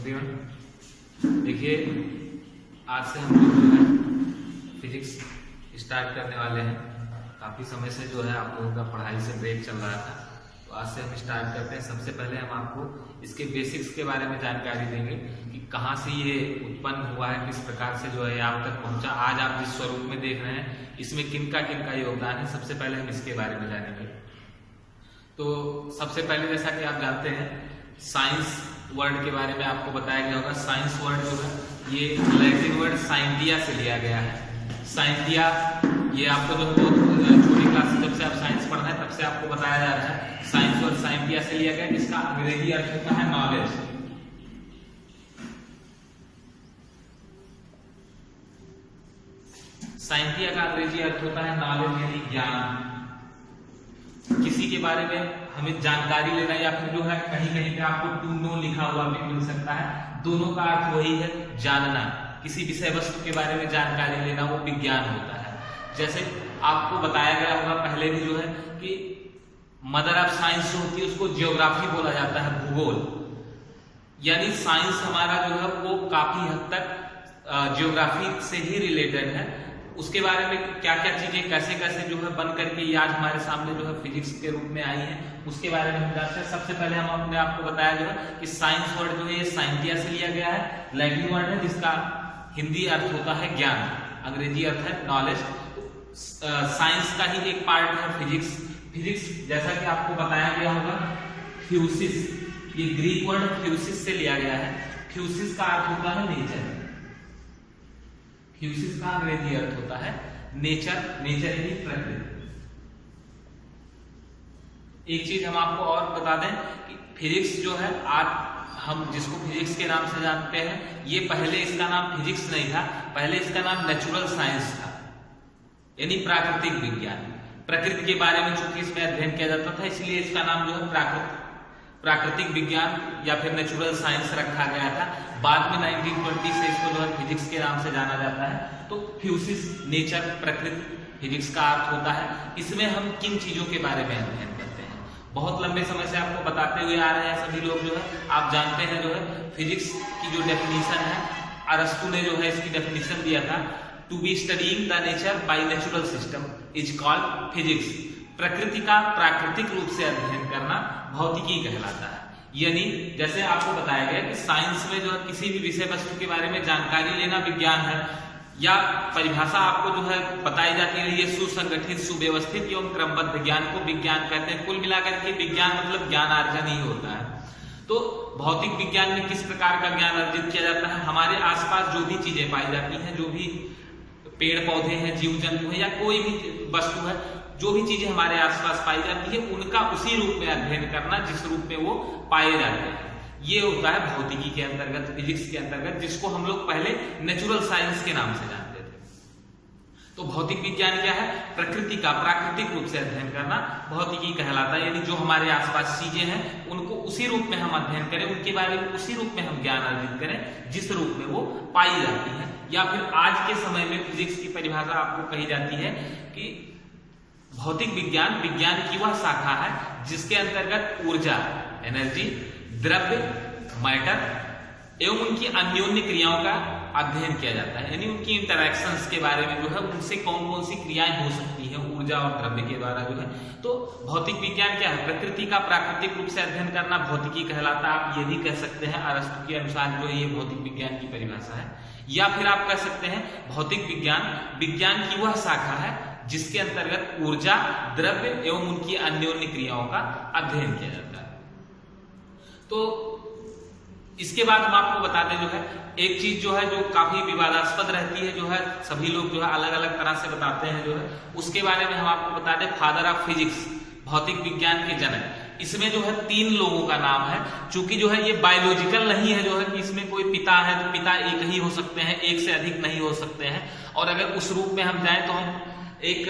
Everyone, देखिए आज से हम लोग जो है फिजिक्स स्टार्ट करने वाले हैं। काफ़ी समय से जो है आप लोगों का पढ़ाई से ब्रेक चल रहा था, तो आज से हम स्टार्ट करते हैं। सबसे पहले हम आपको इसके बेसिक्स के बारे में जानकारी देंगे कि कहाँ से ये उत्पन्न हुआ है, किस प्रकार से जो है आप तक पहुँचा। आज आप जिस स्वरूप में देख रहे हैं इसमें किनका योगदान है, सबसे पहले हम इसके बारे में जानेंगे। तो सबसे पहले जैसा कि आप जानते हैं साइंस वर्ड के बारे में आपको बताया गया होगा। साइंस वर्ड जो है ये लैटिन वर्ड साइंटिया से लिया गया है। साइंटिया ये आपको जो छोटी क्लास से जब से आप साइंस पढ़ना है तब से आपको बताया जा रहा है साइंस वर्ड साइंटिया से लिया गया, जिसका अंग्रेजी अर्थ होता है नॉलेज। साइंटिया का अंग्रेजी अर्थ होता है नॉलेज यानी ज्ञान। किसी के बारे में हमें जानकारी लेना या फिर जो है कहीं कहीं पे आपको टू नो लिखा हुआ भी मिल सकता है। दोनों का अर्थ वही है, जानना। किसी विषय वस्तु के बारे में जानकारी लेना वो विज्ञान होता है। जैसे आपको बताया गया होगा पहले भी जो है कि मदर ऑफ साइंस जो होती है उसको जियोग्राफी बोला जाता है, भूगोल। यानी साइंस हमारा जो है वो काफी हद तक जियोग्राफी से ही रिलेटेड है। उसके बारे में क्या क्या चीजें कैसे कैसे जो है बन करके ये आज हमारे सामने जो है फिजिक्स के रूप में आई है, उसके बारे में हम जानते हैं। सबसे पहले हम अपने आपको बताया जो है कि साइंस वर्ड जो है ये साइंटिया से लिया गया है। लैटिन वर्ड है जिसका हिंदी अर्थ होता है ज्ञान, अंग्रेजी अर्थ है नॉलेज। साइंस का ही एक पार्ट है फिजिक्स। फिजिक्स जैसा कि आपको बताया गया होगा फ्यूसिस, ये ग्रीक वर्ड फ्यूसिस से लिया गया है। फ्यूसिस का अर्थ होता है नेचर। फ्यूसिस का अंग्रेजी अर्थ होता है नेचर, नेचर यानी प्रकृति। एक चीज हम आपको और बता दें कि फिजिक्स जो है आज हम जिसको फिजिक्स के नाम से जानते हैं, ये पहले इसका नाम फिजिक्स नहीं था, पहले इसका नाम नेचुरल साइंस था, यानी प्राकृतिक विज्ञान। प्रकृति के बारे में चूंकि इसमें अध्ययन किया जाता था इसलिए इसका नाम जो है प्राकृतिक विज्ञान या फिर नेचुरल साइंस रखा गया था। बाद में 1920 से इसको जो है फिजिक्स के नाम से जाना जाता है। तो फ्यूसिस नेचर प्रकृति फिजिक्स का अर्थ होता है। इसमें हम किन चीजों के बारे में अध्ययन करते हैं, बहुत लंबे समय से आपको बताते हुए आ रहे हैं सभी लोग जो है। आप जानते हैं जो है फिजिक्स की जो डेफिनेशन है, अरस्तु ने जो है इसकी डेफिनेशन दिया था, to be studying the nature by natural system is called physics. प्रकृति का प्राकृतिक रूप से अध्ययन करना भौतिकी कहलाता है। यानी जैसे आपको बताया गया कि साइंस में जो है किसी भी विषय वस्तु के बारे में जानकारी लेना विज्ञान है, या परिभाषा आपको जो है बताई जाती है ये सुसंगठित सुव्यवस्थित एवं क्रमबद्ध ज्ञान को विज्ञान कहते हैं। कुल मिलाकर के विज्ञान मतलब ज्ञान अर्जन ही होता है। तो भौतिक विज्ञान में किस प्रकार का ज्ञान अर्जित किया जाता है, हमारे आसपास जो भी चीजें पाई जाती हैं, जो भी पेड़ पौधे हैं, जीव जंतु है या कोई भी वस्तु है, जो भी चीजें हमारे आसपास पाई जाती है उनका उसी रूप में अध्ययन करना जिस रूप में वो पाए जाते हैं, ये होता है भौतिकी के अंतर्गत, फिजिक्स के अंतर्गत, जिसको हम लोग पहले नेचुरल साइंस के नाम से जानते थे। तो भौतिक विज्ञान क्या है, प्रकृति का प्राकृतिक रूप से अध्ययन करना भौतिकी कहलाता है। यानी जो हमारे आसपास चीजें हैं उनको उसी रूप में हम अध्ययन करें, उनके बारे में उसी रूप में हम ज्ञान अर्जित करें जिस रूप में वो पाई जाती है। या फिर आज के समय में फिजिक्स की परिभाषा आपको कही जाती है कि भौतिक विज्ञान विज्ञान की वह शाखा है जिसके अंतर्गत ऊर्जा एनर्जी, द्रव्य मैटर एवं उनकी अन्योन्य क्रियाओं का अध्ययन किया जाता है। यानी उनकी इंटरैक्शंस के बारे में जो है उनसे कौन कौन सी क्रियाएं हो सकती हैं ऊर्जा और द्रव्य के द्वारा जो है। तो भौतिक विज्ञान क्या है, प्रकृति का प्राकृतिक रूप से अध्ययन करना भौतिकी कहलाता है। आप ये भी कह सकते हैं अरस्तु के अनुसार जो ये भौतिक विज्ञान की परिभाषा है। या फिर आप कह सकते हैं भौतिक विज्ञान विज्ञान की वह शाखा है जिसके अंतर्गत ऊर्जा, द्रव्य एवं उनकी अन्योन्य क्रियाओं का अध्ययन किया जाता है। तो इसके बाद हम आपको बताते जो है एक चीज जो है जो काफी विवादास्पद रहती है, जो है सभी लोग जो है अलग अलग तरह से बताते हैं, जो है उसके बारे में हम आपको बता दें फादर ऑफ फिजिक्स, भौतिक विज्ञान के जनक। इसमें जो है 3 लोगों का नाम है। चूंकि जो है ये बायोलॉजिकल नहीं है, जो है कि इसमें कोई पिता है तो पिता एक ही हो सकते हैं, एक से अधिक नहीं हो सकते हैं। और अगर उस रूप में हम जाएं तो हम एक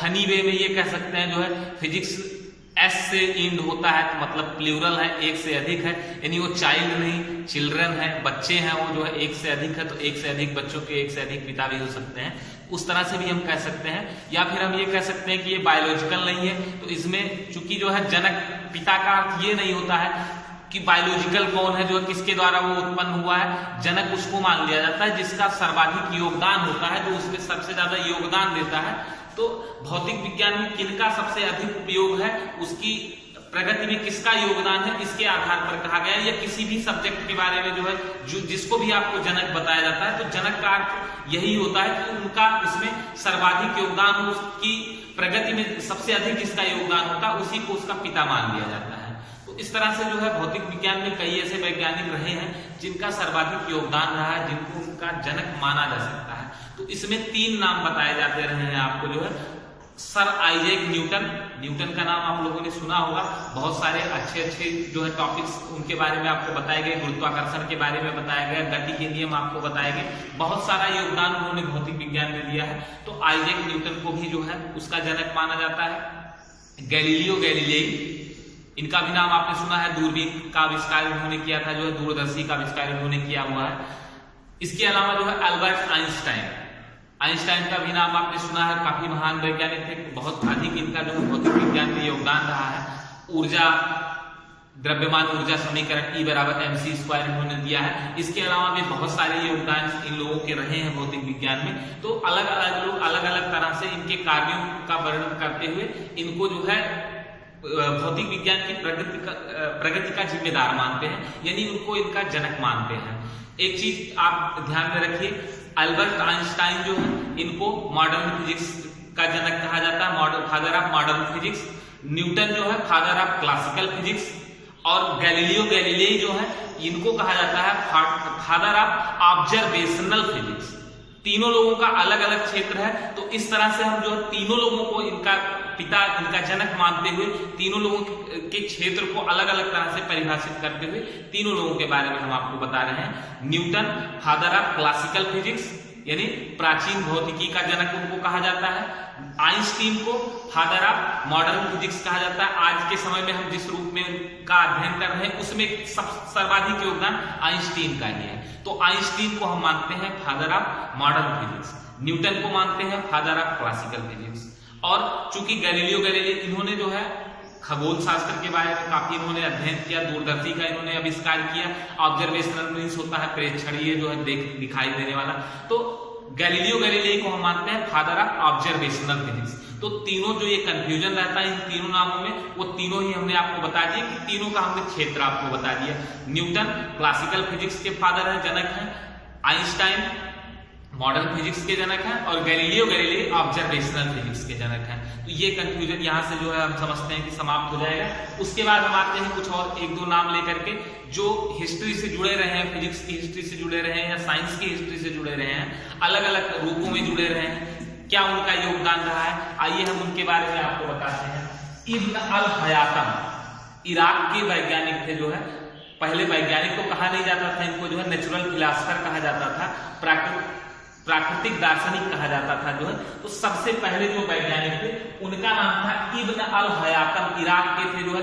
फनी वे में ये कह सकते हैं जो है फिजिक्स एस से इंड होता है तो मतलब प्लूरल है, एक से अधिक है। यानी वो चाइल्ड नहीं चिल्ड्रन है, बच्चे हैं, वो जो है एक से अधिक है तो एक से अधिक बच्चों के एक से अधिक पिता भी हो सकते हैं। उस तरह से भी हम कह सकते हैं। या फिर हम ये कह सकते हैं कि ये बायोलॉजिकल नहीं है, तो इसमें चूंकि जो है जनक पिता का अर्थ ये नहीं होता है कि बायोलॉजिकल कौन है जो है किसके द्वारा वो उत्पन्न हुआ है, जनक उसको मान लिया जाता है जिसका सर्वाधिक योगदान होता है, जो उसमें सबसे ज्यादा योगदान देता है। तो भौतिक विज्ञान में किनका सबसे अधिक उपयोग है, उसकी प्रगति में किसका योगदान है, इसके आधार पर कहा गया है। या किसी भी सब्जेक्ट के बारे में जो है जिसको भी आपको जनक बताया जाता है, तो जनक का अर्थ यही होता है कि उनका उसमें सर्वाधिक योगदान हो, उसकी प्रगति में सबसे अधिक जिसका योगदान होता है उसी को उसका पिता मान लिया जाता है। तो इस तरह से जो है भौतिक विज्ञान में कई ऐसे वैज्ञानिक रहे हैं जिनका सर्वाधिक योगदान रहा है, जिनको उनका जनक माना जा सकता है। तो इसमें 3 नाम बताए जाते रहे हैं आपको जो है। सर आइजैक न्यूटन, न्यूटन का नाम आप लोगों ने सुना होगा, बहुत सारे अच्छे जो है टॉपिक्स उनके बारे में आपको बताए गए, गुरुत्वाकर्षण के बारे में बताया गया, गति के नियम आपको बताए गए, बहुत सारा योगदान उन्होंने भौतिक विज्ञान में दिया है। तो आइजैक न्यूटन को भी जो है उसका जनक माना जाता है। गैलीलियो गैलीलेई, इनका भी नाम आपने सुना है, दूरबीन का आविष्कार इन्होंने किया था, जो है दूरदर्शी का आविष्कार इन्होंने किया हुआ है। इसके अलावा जो है अल्बर्ट आइंस्टाइन, आइंस्टाइन का भी नाम आपने सुना है, काफी महान वैज्ञानिक थे, बहुत अधिक इनका जो है भौतिक विज्ञान में योगदान रहा है। ऊर्जा, द्रव्यमान ऊर्जा समीकरण E = mc² इन्होंने दिया है। इसके अलावा भी बहुत सारे योगदान इन लोगों के रहे हैं भौतिक विज्ञान में। तो अलग अलग लोग अलग अलग तरह से इनके कार्यों का वर्णन करते हुए इनको जो है भौतिक विज्ञान की प्रगति का जिम्मेदार मानते हैं, यानी उनको इनका जनक मानते हैं। एक चीज आप ध्यान में रखिए, अल्बर्ट आइंस्टाइन जो है इनको मॉडर्न फिजिक्स का जनक कहा जाता है, father of modern physics. Newton जो है फादर ऑफ क्लासिकल फिजिक्स, और गैलीलियो गैलीलेई जो है इनको कहा जाता है फादर ऑफ ऑब्जर्वेशनल फिजिक्स। तीनों लोगों का अलग अलग क्षेत्र है, तो इस तरह से हम जो है तीनों लोगों को इनका पिता, इनका जनक मानते हुए तीनों लोगों के क्षेत्र को अलग अलग तरह से परिभाषित करते हुए तीनों लोगों के बारे में हम आपको बता रहे हैं। Newton father of classical physics, यानी प्राचीन भौतिकी का जनक उनको कहा जाता है। आइंस्टीन को फादर ऑफ मॉडर्न फिजिक्स कहा जाता है। आज के समय में हम जिस रूप में का अध्ययन कर रहे हैं उसमें सर्वाधिक योगदान आइंस्टीन का ही है। तो आइंस्टीन को हम मानते हैं father of modern physics, Newton को मानते हैं फादर ऑफ क्लासिकल फिजिक्स। और चूंकि गैलीलियो गैलीलेई इन्होंने जो है खगोल शास्त्र के बारे में काफी इन्होंने अध्ययन किया, दूरदर्शी का इन्होंने आविष्कार किया। ऑब्जर्वेशनल मीन्स होता है प्रेक्षणीय, जो है दिखाई देने वाला। तो गैलीलियो गैलीलेई को हम मानते हैं फादर ऑफ ऑब्जर्वेशनल फिजिक्स। तो तीनों जो ये कंफ्यूजन रहता है इन तीनों नामों में, वो तीनों ही हमने आपको बता दिया कि तीनों का हमने क्षेत्र आपको बता दिया। न्यूटन क्लासिकल फिजिक्स के फादर है, जनक है। आइंस्टाइन मॉडर्न फिजिक्स के जनक हैं, और गैलीलियो गैलीलेई ऑब्जर्वेशनल फिजिक्स के जनक हैं। तो ये कंफ्यूजन यहाँ से जो है हम समझते हैं कि समाप्त हो जाएगा। उसके बाद हम आते हैं कुछ और 1-2 नाम लेकर के जो हिस्ट्री से जुड़े रहे हैं, फिजिक्स की हिस्ट्री से जुड़े रहे हैं या साइंस की हिस्ट्री से जुड़े रहे हैं, अलग अलग रूपों में जुड़े रहे हैं, क्या उनका योगदान रहा है। आइए हम उनके बारे में आपको बताते हैं। इब्न अल हयातम इराक के वैज्ञानिक थे, जो है पहले वैज्ञानिक को कहा नहीं जाता था, इनको जो है नेचुरल फिलासफर कहा जाता था, प्राकृतिक दार्शनिक कहा जाता था जो है। तो सबसे पहले जो वैज्ञानिक थे उनका नाम था इब्न अल हयातम। इराक के थे, जो है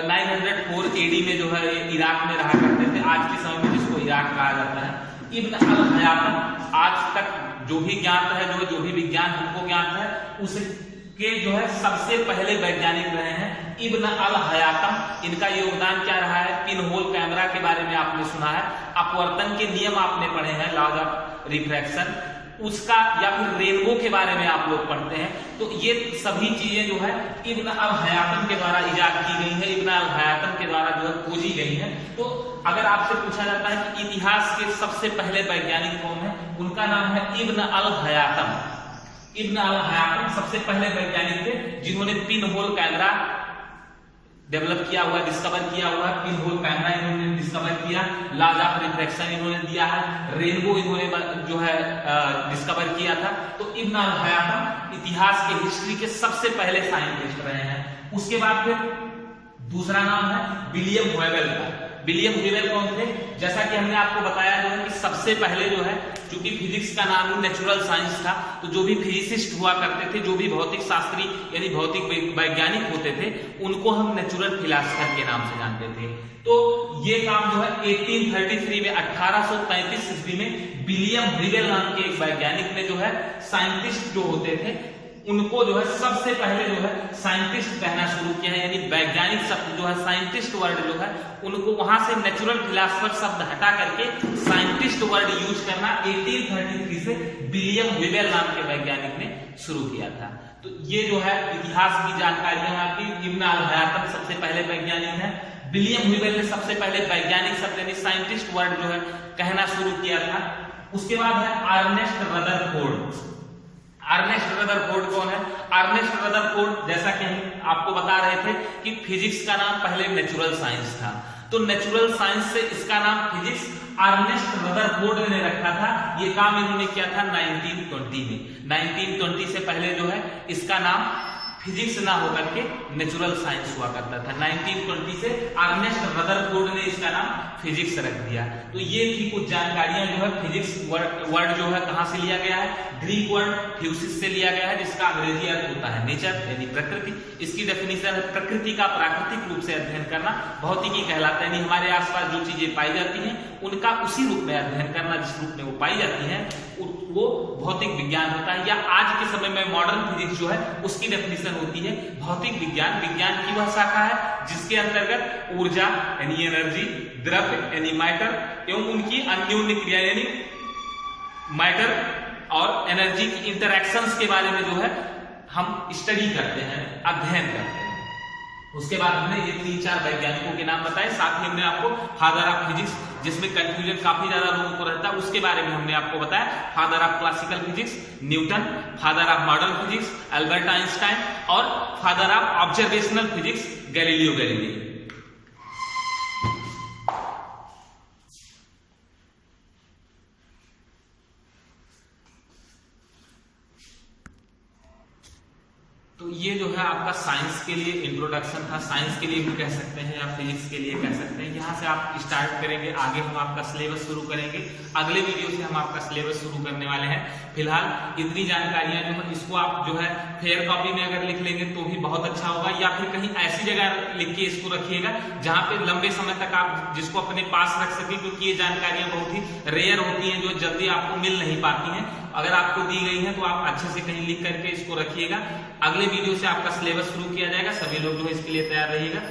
904 AD में जो है इराक में रहा करते थे, आज के समय में जिसको इराक कहा जाता है। इब्न अल हयातम आज तक जो भी ज्ञात है, जो भी विज्ञान हमको ज्ञात है, उसके जो है सबसे पहले वैज्ञानिक रहे हैं इब्न अल हयातम। इनका योगदान क्या रहा है, पिन होल कैमरा के बारे में आपने सुना है, अपवर्तन के नियम आपने पढ़े हैं, लॉज ऑफ रिफ्रैक्शन, उसका, या फिर रेनबो के बारे में आप लोग पढ़ते हैं। तो ये सभी चीजें जो है इब्न अल हयातम के द्वारा इजाद की गई है, इब्न अल हयातम के द्वारा जो है खोजी गई है। तो अगर आपसे पूछा जाता है कि इतिहास के सबसे पहले वैज्ञानिक कौन है, उनका नाम है इब्न अल हयातम। इब्न अल हयातम सबसे पहले वैज्ञानिक थे जिन्होंने पिन होल कैमरा डेवलप किया हुआ, डिस्कवर किया हुआ है। पिन होल कैमरा इन्होंने डिस्कवर किया, लॉज ऑफ रिफ्रैक्शन इन्होंने दिया है, रेनबो इन्होंने जो है डिस्कवर किया था। तो इब्न अल हयातम इतिहास के हिस्ट्री के सबसे पहले साइंटिस्ट रहे हैं। उसके बाद फिर दूसरा नाम है विलियम व्हेबल का। विलियम व्हेबल कौन थे, जैसा कि हमने आपको बताया जो है कि सबसे पहले जो है, क्योंकि फिजिक्स का नाम ही नेचुरल साइंस था, तो जो भी फिजिसिस्ट हुआ करते थे, जो भी भौतिक शास्त्री यानी भौतिक वैज्ञानिक होते थे, उनको हम नेचुरल फिलासफर के नाम से जानते थे। तो ये काम जो है 1833 में 1833 ईस्वी में विलियम व्हेबल नाम के एक वैज्ञानिक ने जो है, साइंटिस्ट जो होते थे उनको जो है सबसे पहले जो है साइंटिस्ट कहना शुरू किया है, यानी वैज्ञानिक शब्द जो है साइंटिस्ट वर्ड जो है उनको वहां से नेचुरल फिलॉसफर शब्द हटा करके साइंटिस्ट वर्ड यूज करना 1833 से विलियम वेबल नाम के वैज्ञानिक ने शुरू किया था। तो ये जो है इतिहास की जानकारियां आपकी। इब्न अल-हयातम सबसे पहले वैज्ञानिक है। विलियम वेबल ने सबसे पहले वैज्ञानिक शब्द यानी साइंटिस्ट वर्ड जो है कहना शुरू किया था। उसके बाद है अर्नेस्ट रदरफोर्ड। अर्नेस्ट रदरफोर्ड कौन है? अर्नेस्ट रदरफोर्ड जैसा कि हम आपको बता रहे थे कि फिजिक्स का नाम पहले नेचुरल साइंस था, तो नेचुरल साइंस से इसका नाम फिजिक्स अर्नेस्ट रदरफोर्ड ने रखा था। ये काम इन्होंने किया था 1920 में। 1920 से पहले जो है इसका नाम फिजिक्स ना होकर के नेचुरल साइंस हुआ करता था। 1920 से अर्नेस्ट रदरफोर्ड ने इसका नाम फिजिक्स रख दिया। तो ये थी कुछ जानकारियां जो है फिजिक्स वर्ड जो है कहां से लिया गया है? ग्रीक वर्ड फ्यूसिस से लिया गया है, जिसका अंग्रेजी अर्थ होता है नेचर यानी प्रकृति। इसकी डेफिनेशन है प्रकृति का प्राकृतिक रूप से अध्ययन करना। भौतिकी कहलाता है, यानी हमारे आसपास जो चीजें पाई जाती हैं उनका उसी रूप में अध्ययन करना जिस रूप में वो पाई जाती हैं वो भौतिक विज्ञान होता है। या आज के समय में मॉडर्न फिजिक्स जो है उसकी डेफिनेशन होती है भौतिक विज्ञान। विज्ञान की वह शाखा है जिसके अंतर्गत ऊर्जा यानी एनर्जी, द्रव्य यानी मैटर एवं उनकी अन्योन्य क्रिया यानी मैटर और एनर्जी की इंटरैक्शंस के बारे में जो है हम स्टडी करते हैं, अध्ययन करते हैं। उसके बाद हमने ये 3-4 वैज्ञानिकों के नाम बताए, साथ ही हमने आपको फादर ऑफ फिजिक्स, जिसमें कंफ्यूजन काफी ज्यादा लोगों को रहता है, उसके बारे में हमने आपको बताया। Father of classical physics Newton, father of modern physics Albert Einstein और father of observational physics Galileo Galilei. तो ये जो है आपका साइंस के लिए इंट्रोडक्शन था। साइंस के लिए भी कह सकते हैं या फिजिक्स के लिए कह सकते हैं। यहाँ से आप स्टार्ट करेंगे, आगे हम आपका सिलेबस शुरू करेंगे। अगले वीडियो से हम आपका सिलेबस शुरू करने वाले हैं। फिलहाल इतनी जानकारियां जो है इसको आप जो है फेयर कॉपी में अगर लिख लेंगे तो भी बहुत अच्छा होगा, या फिर कहीं ऐसी जगह लिख के इसको रखिएगा जहाँ पे लंबे समय तक आप जिसको अपने पास रख सके, क्योंकि ये जानकारियां बहुत ही रेयर होती हैं जो जल्दी आपको मिल नहीं पाती हैं। अगर आपको दी गई है तो आप अच्छे से कहीं लिख करके इसको रखिएगा। अगले वीडियो से आपका सिलेबस शुरू किया जाएगा। सभी लोग जो है इसके लिए तैयार रहिएगा।